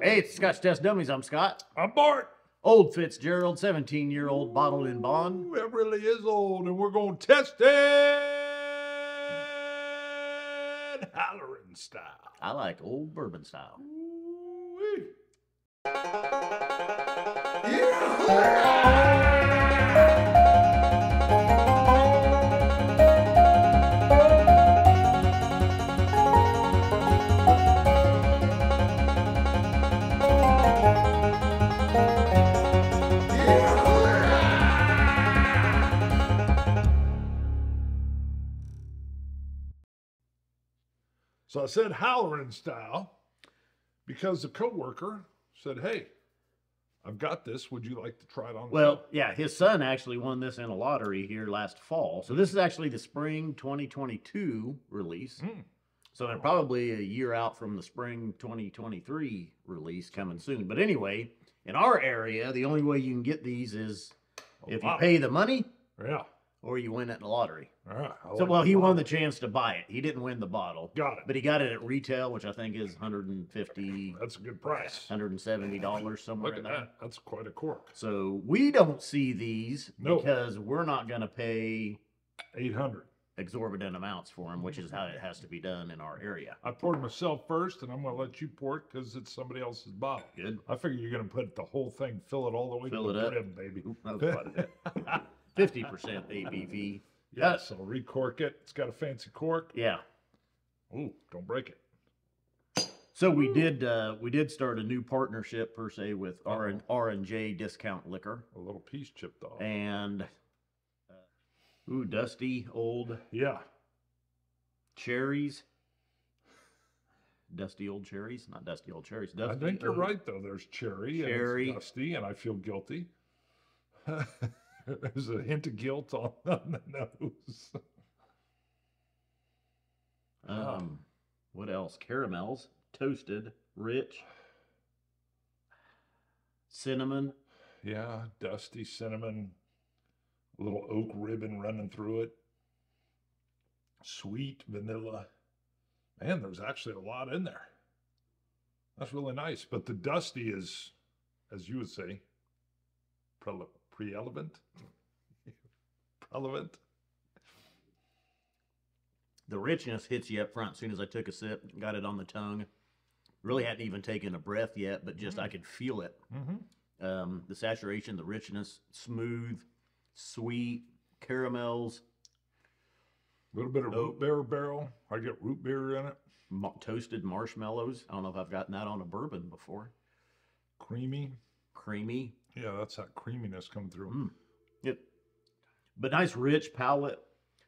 Hey, it's Scotch Test Dummies. I'm Scott. I'm Bart. Old Fitzgerald, 17-year-old bottled in bond. Ooh, it really is old, and we're going to test it Halloran style. I like old bourbon style. Ooh-wee. So I said Halloran style because the coworker said, "Hey, I've got this. Would you like to try it on?" Well, yeah, his son actually won this in a lottery here last fall. So this is actually the spring 2022 release. So they're probably a year out from the spring 2023 release coming soon. But anyway, in our area, the only way you can get these is if you pay the money, Yeah. or you win it in the lottery. Yeah. So, well, he won the chance to buy it. He didn't win the bottle. Got it. But he got it at retail, which I think is $150, That's a good price. $170, somewhere Look in at there. that. That's quite a cork. So we don't see these No. because we're not going to pay 800. exorbitant amounts for them, which is how it has to be done in our area. I poured myself first, and I'm going to let you pour it because it's somebody else's bottle. Good. I figure you're going to put the whole thing, fill it all the way Fill to it the up. brim, baby. Oop, that was quite a bit. 50% ABV. Yes, I'll recork it. It's got a fancy cork. Yeah. Ooh, don't break it. So we did start a new partnership per se with R&J Discount Liquor, A little piece chipped off. and dusty old Yeah. cherries. Dusty old cherries, not dusty old cherries. Dusty I think you're oak. right, though. There's cherry, and it's dusty, and I feel guilty. There's a hint of guilt on the nose. What else? Caramels, toasted, rich, cinnamon. Yeah, dusty cinnamon, a little oak ribbon running through it. Sweet vanilla. Man, there's actually a lot in there. That's really nice. But the dusty is, as you would say, pre-relevant. Relevant. The richness hits you up front as soon as I took a sip, got it on the tongue. Really hadn't even taken a breath yet, but just I could feel it. The saturation, the richness, smooth, sweet, caramels. A little bit of root beer barrel. I get root beer in it. Toasted marshmallows. I don't know if I've gotten that on a bourbon before. Creamy. Creamy. Yeah, that's that creaminess coming through. But nice rich palate.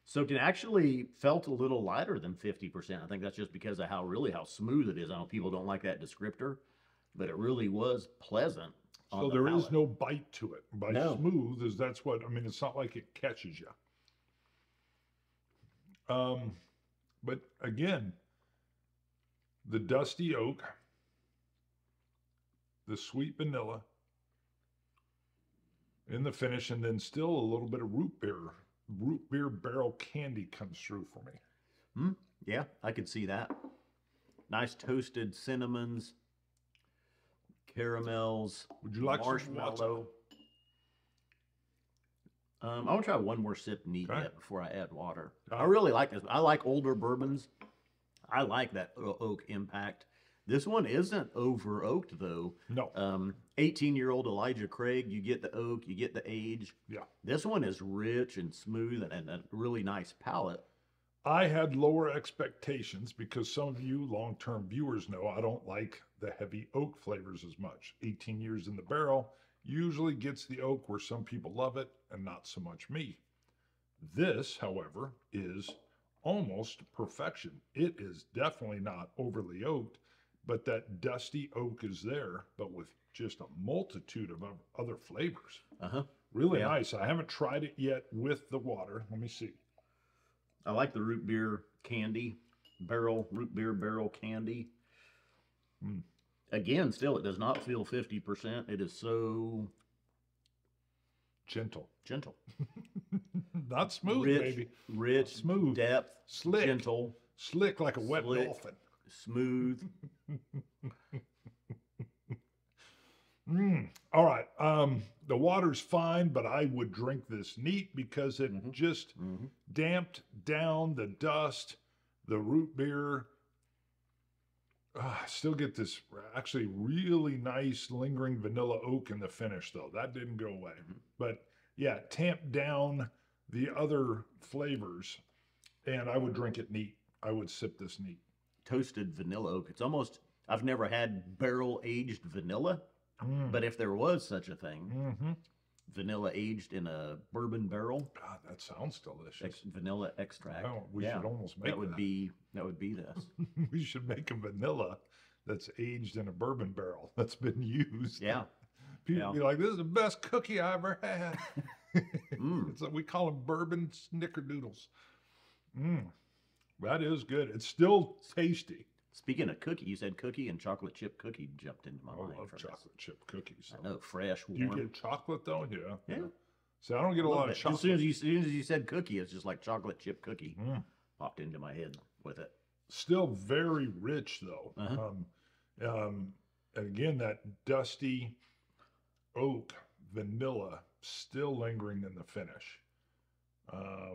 So it actually felt a little lighter than 50%. I think that's just because of how smooth it is. I know people don't like that descriptor, but it really was pleasant. So there is no bite to it. By No. smooth is that's what I mean. It's not like it catches you. But again, the dusty oak, the sweet vanilla in the finish, and then still a little bit of root beer barrel candy comes through for me. Yeah, I could see that. Nice toasted cinnamons, caramels. Would you like marshmallow? I want to try one more sip neat Okay. yet before I add water. Got I it. really like this. I like older bourbons. I like that oak impact. This one isn't over oaked though. No. 18-year-old Elijah Craig, you get the oak, you get the age. Yeah. This one is rich and smooth and a really nice palate. I had lower expectations because some of you long-term viewers know I don't like the heavy oak flavors as much. 18 years in the barrel usually gets the oak where some people love it and not so much me. This, however, is almost perfection. It is definitely not overly oaked, but that dusty oak is there, but with just a multitude of other flavors. Really nice. I haven't tried it yet with the water. Let me see. I like the root beer candy, root beer barrel candy. Again, still, it does not feel 50%. It is so gentle. Not smooth, rich, baby. Rich, smooth, depth, slick, gentle, slick like a wet dolphin. Smooth. All right. The water's fine, but I would drink this neat because it just damped down the dust, the root beer. I still get this actually really nice lingering vanilla oak in the finish, though. That didn't go away. But yeah, tamped down the other flavors, and I would drink it neat. I would sip this neat. Toasted vanilla oak. It's almost, I've never had barrel aged vanilla, but if there was such a thing, vanilla aged in a bourbon barrel. God, that sounds delicious. Vanilla extract. Oh, we should almost make that. Would be this. We should make a vanilla that's aged in a bourbon barrel that's been used. Yeah. People be like, "This is the best cookie I ever had." It's like, we call them bourbon snickerdoodles. That is good. It's still tasty. Speaking of cookie, you said cookie, and chocolate chip cookie jumped into my mind. I love chocolate chip cookies. I know, fresh, warm. Do you get chocolate though? Yeah. Yeah. So I don't get a lot of chocolate. As soon as you said cookie, it's just like chocolate chip cookie popped into my head with it. Still very rich though. And again, that dusty oak vanilla still lingering in the finish. I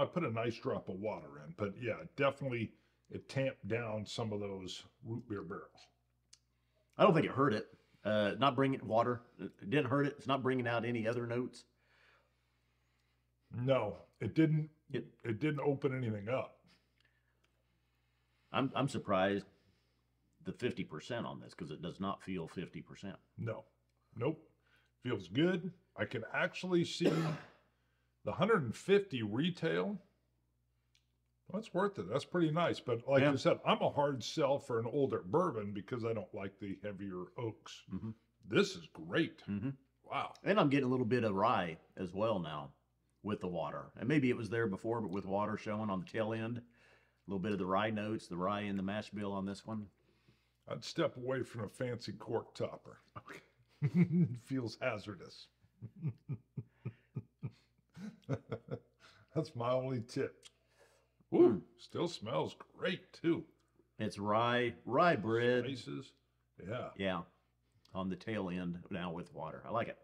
put a nice drop of water in, but yeah, definitely it tamped down some of those root beer barrels. I don't think it hurt it. Not bringing water. It didn't hurt it. It's not bringing out any other notes. No, it didn't. It didn't open anything up. I'm surprised the 50% on this, because it does not feel 50%. No, nope. Feels good. I can actually see the 150 retail. That's worth it. That's pretty nice. But like I said, I'm a hard sell for an older bourbon because I don't like the heavier oaks. This is great. Wow. And I'm getting a little bit of rye as well now with the water. And maybe it was there before, but with water showing on the tail end, a little bit of the rye notes, the rye in the mash bill on this one. I'd step away from a fancy cork topper. Okay. Feels hazardous. That's my only tip. Ooh, still smells great too. It's rye bread. Spices. Yeah. Yeah. On the tail end now with water. I like it.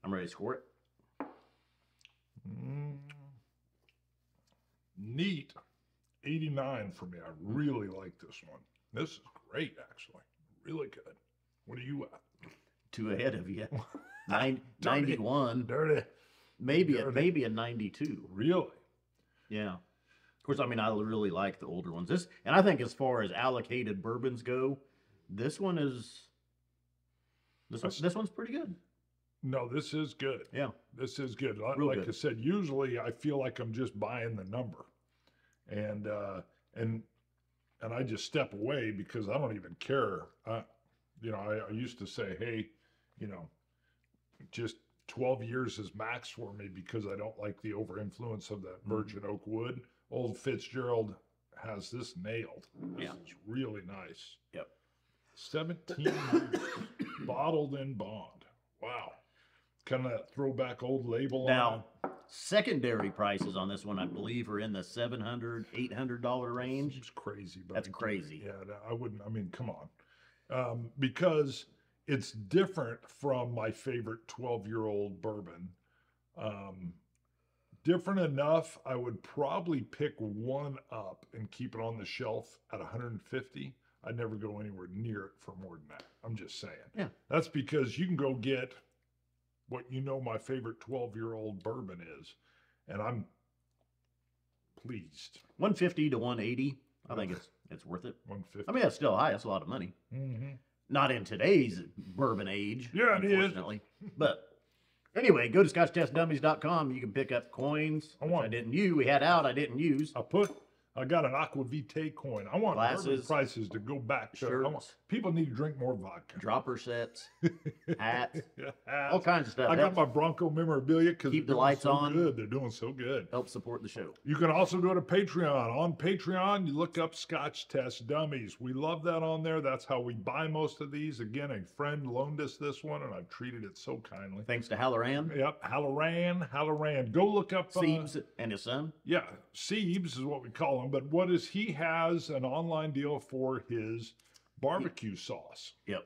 I'm ready to score it. Neat. 89 for me. I really like this one. This is great, actually. Really good. What are you at? 2 ahead of you. 91. Dirty. Maybe a 92. Really? Yeah. Of course, I mean, I really like the older ones. And I think as far as allocated bourbons go, this one's pretty good. No, this is good. Yeah. This is good. Real like good. I said, usually I feel like I'm just buying the number. And I just step away because I don't even care. I used to say, hey, just 12 years is max for me because I don't like the over influence of that virgin oak wood. Old Fitzgerald has this nailed. This is really nice. Yep. 17 years, bottled in bond. Wow. Kind of that throwback old label. Now, secondary prices on this one, I believe, are in the $700, $800 range. It's crazy. But That's crazy. Yeah, I wouldn't. I mean, come on. Because it's different from my favorite 12-year-old bourbon. Different enough, I would probably pick one up and keep it on the shelf at 150. I'd never go anywhere near it for more than that. I'm just saying. Yeah. That's because you can go get what my favorite 12-year-old bourbon is, and I'm pleased. 150 to 180. I think it's worth it. 150. I mean, that's still high. That's a lot of money. Not in today's bourbon age. Yeah, it is. Unfortunately. But anyway, go to ScotchTestDummies.com. You can pick up coins. I didn't use. We had out. I didn't use. I got an Aqua Vitae coin. I want bourbon prices to go back. People need to drink more vodka. Dropper sets, hats, all kinds of stuff. I got my Bronco memorabilia because keep the lights on. Good. They're doing so good. Help support the show. You can also go to Patreon. On Patreon, you look up Scotch Test Dummies. We love that on there. That's how we buy most of these. Again, a friend loaned us this one, and I've treated it so kindly. Thanks to Halloran. Yep, Halloran. Go look up Siebes and his son. Yeah, Siebes is what we call him. But he has an online deal for his barbecue sauce. Yep.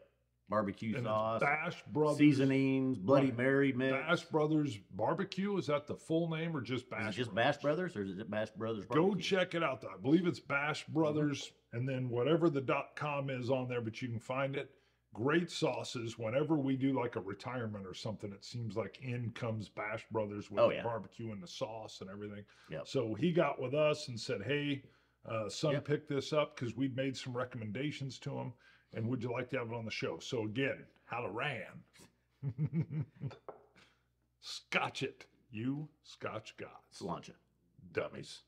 barbecue And sauce, it's Bash Brothers seasonings, Bloody Right. Mary mix. Bash Brothers Barbecue. Is that the full name or just Bash? Is it just Brothers? Bash Brothers, or is it Bash Brothers Go Barbecue? check it out. I believe it's Bash Brothers, and then whatever the .com is on there, but you can find it. Great sauces. Whenever we do like a retirement or something, it seems like in comes Bash Brothers with the barbecue and the sauce and everything. Yep. So he got with us and said, "Hey, son, Yep. pick this up because we'd made some recommendations to him, and would you like to have it on the show?" So again, Halloran. Scotch It, you Scotch gods. Cilantro. Dummies.